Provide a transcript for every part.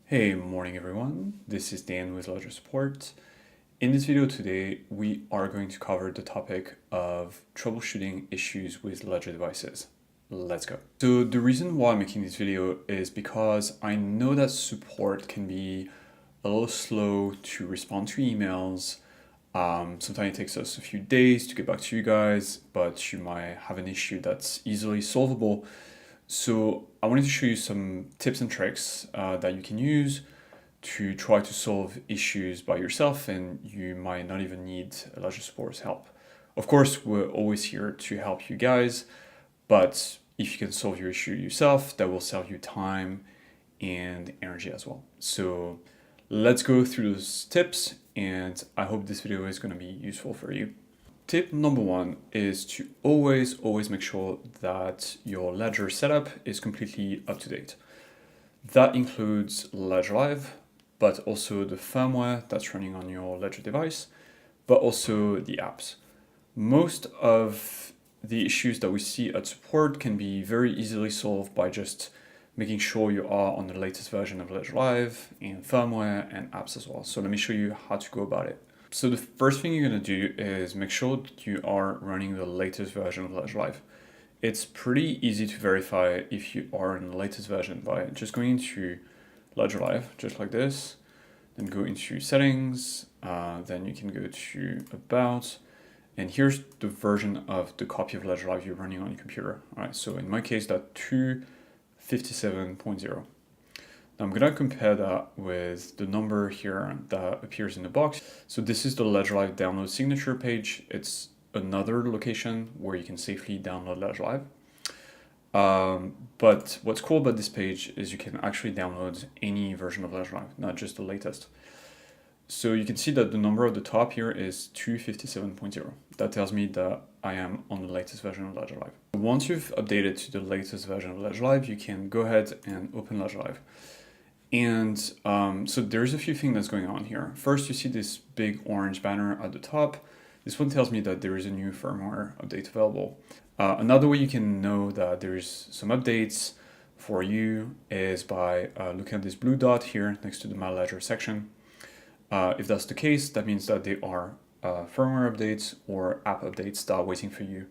Hey, morning everyone. This is Dan with Ledger Support. In this video today, we are going to cover the topic of troubleshooting issues with Ledger devices. Let's go. So the reason why I'm making this video is because I know that support can be a little slow to respond to emails. Sometimes it takes us a few days to get back to you guys, but you might have an issue that's easily solvable. So I wanted to show you some tips and tricks that you can use to try to solve issues by yourself, and you might not even need Ledger Support's help. Of course, we're always here to help you guys, but if you can solve your issue yourself, that will save you time and energy as well. So let's go through those tips, and I hope this video is going to be useful for you. Tip number one is to always make sure that your Ledger setup is completely up to date. That includes Ledger Live, but also the firmware that's running on your Ledger device, but also the apps. Most of the issues that we see at support can be very easily solved by just making sure you are on the latest version of Ledger Live and firmware and apps as well. So let me show you how to go about it. So the first thing you're going to do is make sure that you are running the latest version of Ledger Live. It's pretty easy to verify if you are in the latest version by just going into Ledger Live, just like this, then go into settings, then you can go to about, and here's the version of the copy of Ledger Live you're running on your computer. All right, so in my case, that's 257.0. Now I'm gonna compare that with the number here that appears in the box. So this is the Ledger Live download signature page. It's another location where you can safely download Ledger Live. But what's cool about this page is you can actually download any version of Ledger Live, not just the latest. So you can see that the number at the top here is 257.0. That tells me that I am on the latest version of Ledger Live. Once you've updated to the latest version of Ledger Live, you can go ahead and open Ledger Live. And so there's a few things that's going on here. First, you see this big orange banner at the top. This one tells me that there is a new firmware update available. Another way you can know that there's some updates for you is by looking at this blue dot here next to the My Ledger section. If that's the case, that means that they are firmware updates or app updates that are waiting for you.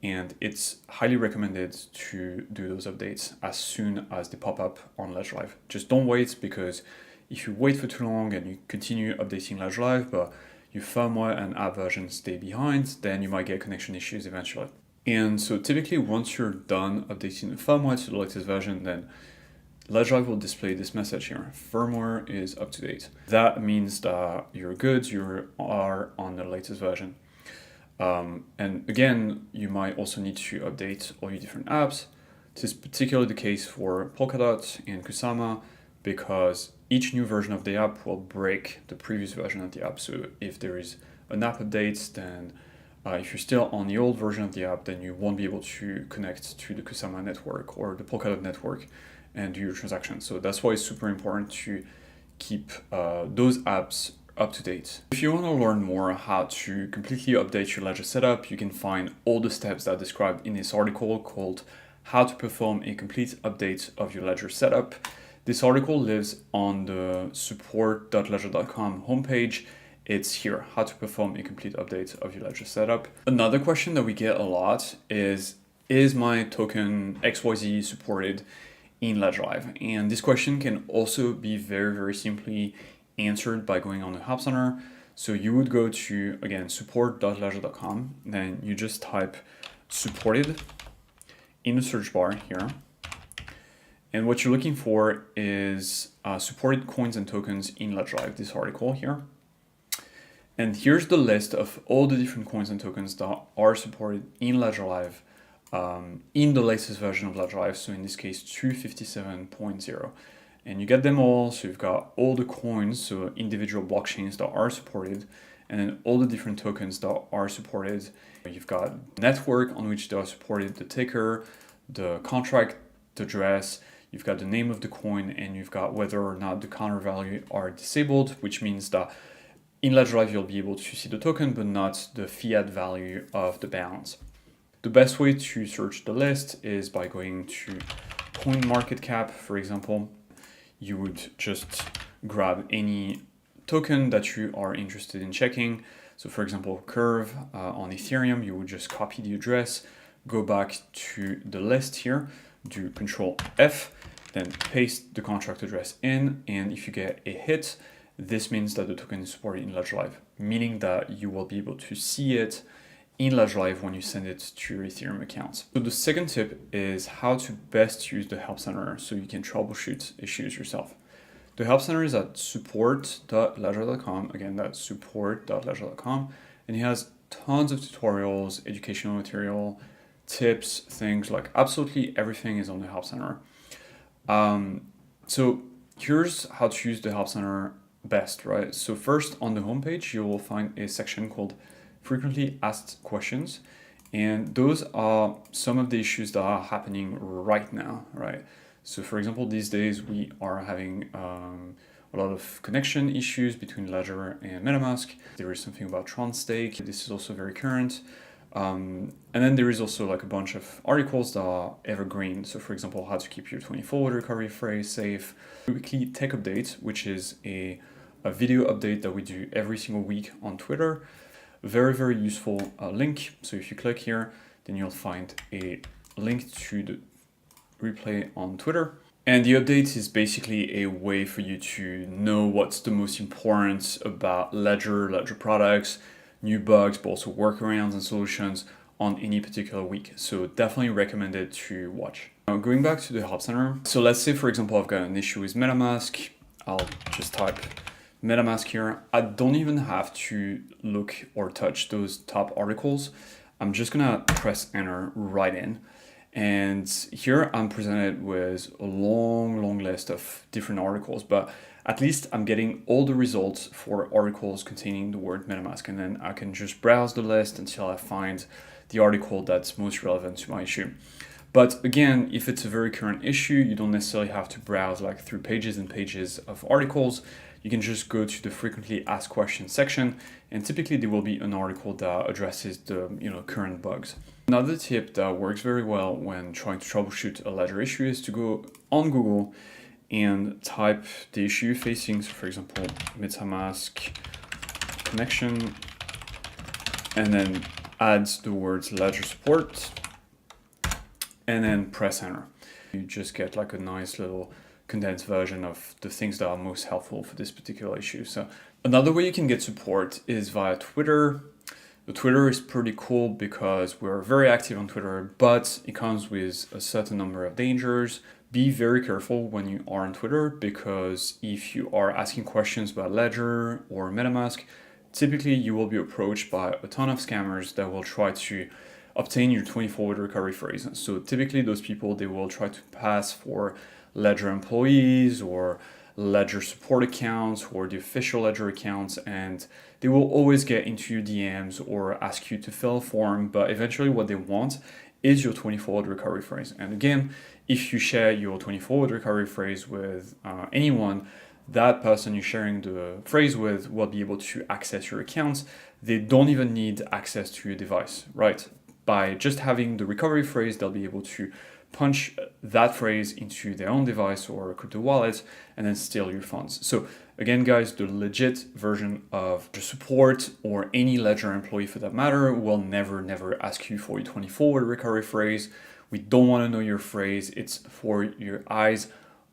And it's highly recommended to do those updates as soon as they pop up on Ledger Live. Just don't wait, because if you wait for too long and you continue updating Ledger Live, but your firmware and app versions stay behind, then you might get connection issues eventually. And so typically once you're done updating the firmware to the latest version, then Ledger Live will display this message here: firmware is up to date. That means that you're good, you are on the latest version. And again, you might also need to update all your different apps. This is particularly the case for Polkadot and Kusama, because each new version of the app will break the previous version of the app. So if there is an app update, then if you're still on the old version of the app, then you won't be able to connect to the Kusama network or the Polkadot network and do your transactions. So that's why it's super important to keep those apps up to date. If you want to learn more how to completely update your Ledger setup, you can find all the steps that are described in this article called How to Perform a Complete Update of Your Ledger Setup. This article lives on the support.ledger.com homepage. It's here, how to perform a complete update of your Ledger setup. Another question that we get a lot is my token XYZ supported in Ledger Live? And this question can also be very simply answered by going on the Help Center. So you would go to, again, support.ledger.com, then you just type supported in the search bar here. And what you're looking for is supported coins and tokens in Ledger Live, this article here. And here's the list of all the different coins and tokens that are supported in Ledger Live in the latest version of Ledger Live, so in this case 257.0. And you get them all, so you've got all the coins, so individual blockchains that are supported, and then all the different tokens that are supported. You've got network on which they are supported, the ticker, the contract address, you've got the name of the coin, and you've got whether or not the counter value are disabled, which means that in Ledger Live you'll be able to see the token, but not the fiat value of the balance. The best way to search the list is by going to CoinMarketCap, for example. you would just grab any token that you are interested in checking. So for example, Curve on Ethereum, you would just copy the address, go back to the list here, do Control F, then paste the contract address in, and if you get a hit, this means that the token is supported in Ledger Live, meaning that you will be able to see it in Ledger Live when you send it to your Ethereum account. So the second tip is how to best use the Help Center so you can troubleshoot issues yourself. The Help Center is at support.ledger.com, again, that's support.ledger.com, and it has tons of tutorials, educational material, tips, things like absolutely everything is on the Help Center. So here's how to use the Help Center best, right? So first on the homepage, you will find a section called Frequently Asked Questions. And those are some of the issues that are happening right now, right? So for example, these days we are having a lot of connection issues between Ledger and MetaMask. There is something about Tron stake. This is also very current. And then there is also like a bunch of articles that are evergreen. So for example, how to keep your 24-hour recovery phrase safe. Weekly tech update, which is a video update that we do every single week on Twitter. Very, very useful link. So if you click here, then you'll find a link to the replay on Twitter. And the update is basically a way for you to know what's the most important about Ledger products, new bugs, but also workarounds and solutions on any particular week. So definitely recommended to watch. Now going back to the Help Center. So let's say, for example, I've got an issue with MetaMask. I'll just type MetaMask here. I don't even have to look or touch those top articles. I'm just gonna press enter right in. And here I'm presented with a long list of different articles, but at least I'm getting all the results for articles containing the word MetaMask. And then I can just browse the list until I find the article that's most relevant to my issue. But again, if it's a very current issue, you don't necessarily have to browse like through pages and pages of articles. You can just go to the frequently asked questions section, and typically there will be an article that addresses the current bugs. Another tip that works very well when trying to troubleshoot a Ledger issue is to go on Google and type the issue facing, so for example, MetaMask connection, and then add the words Ledger support, and then press enter. You just get like a nice little condensed version of the things that are most helpful for this particular issue. So another way you can get support is via Twitter. The Twitter is pretty cool because we're very active on Twitter, but it comes with a certain number of dangers. Be very careful when you are on Twitter, because if you are asking questions about Ledger or MetaMask, typically you will be approached by a ton of scammers that will try to obtain your 24-hour recovery phrase. So typically those people, they will try to pass for Ledger employees or Ledger support accounts or the official Ledger accounts, and they will always get into your DMs or ask you to fill a form, but eventually what they want is your 24-hour recovery phrase. And again, if you share your 24-hour recovery phrase with anyone, that person you're sharing the phrase with will be able to access your accounts. They don't even need access to your device, right? By just having the recovery phrase, they'll be able to punch that phrase into their own device or a crypto wallet and then steal your funds. So again, guys, the legit version of the support or any Ledger employee for that matter will never ask you for your 24-hour recovery phrase. We don't want to know your phrase. It's for your eyes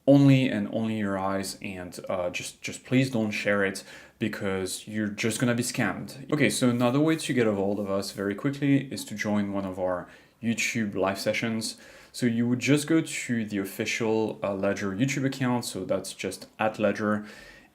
only and only your eyes, and just please don't share it, because you're just gonna be scammed. Okay, so another way to get a hold of us very quickly is to join one of our YouTube live sessions. So you would just go to the official Ledger YouTube account, so that's just @Ledger,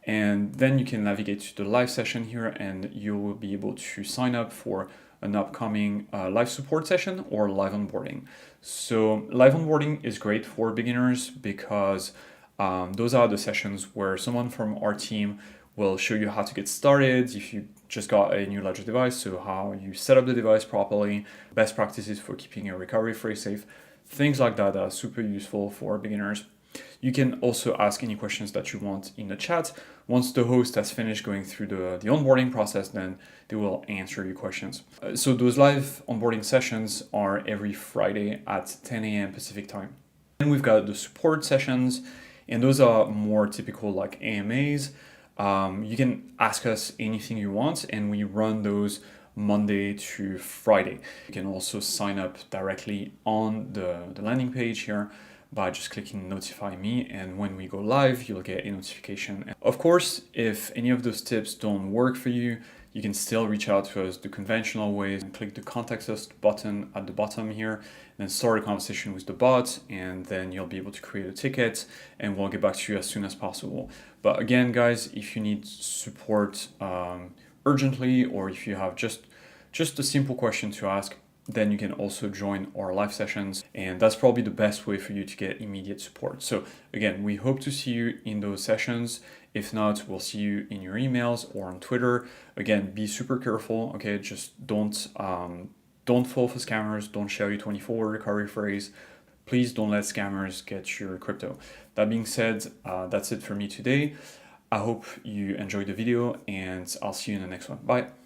and then you can navigate to the live session here, and you will be able to sign up for an upcoming live support session or live onboarding. So live onboarding is great for beginners because those are the sessions where someone from our team will show you how to get started if you just got a new Ledger device, so how you set up the device properly, best practices for keeping your recovery phrase safe, things like that are super useful for beginners. You can also ask any questions that you want in the chat. Once the host has finished going through the onboarding process, then they will answer your questions. So those live onboarding sessions are every Friday at 10 a.m. Pacific time. And we've got the support sessions, And those are more typical like AMAs. You can ask us anything you want, and we run those Monday to Friday. You can also sign up directly on the landing page here by just clicking notify me, and when we go live you'll get a notification. Of course, if any of those tips don't work for you, you can still reach out to us the conventional ways and click the contact us button at the bottom here, then start a conversation with the bot, and then you'll be able to create a ticket and we'll get back to you as soon as possible. But again, guys, if you need support urgently, or if you have just a simple question to ask, then you can also join our live sessions, and that's probably the best way for you to get immediate support. So again, we hope to see you in those sessions. If not, we'll see you in your emails or on Twitter. Again, be super careful, okay? Just don't fall for scammers, don't share your 24-hour recovery phrase. Please don't let scammers get your crypto. That being said, that's it for me today. I hope you enjoyed the video, and I'll see you in the next one. Bye.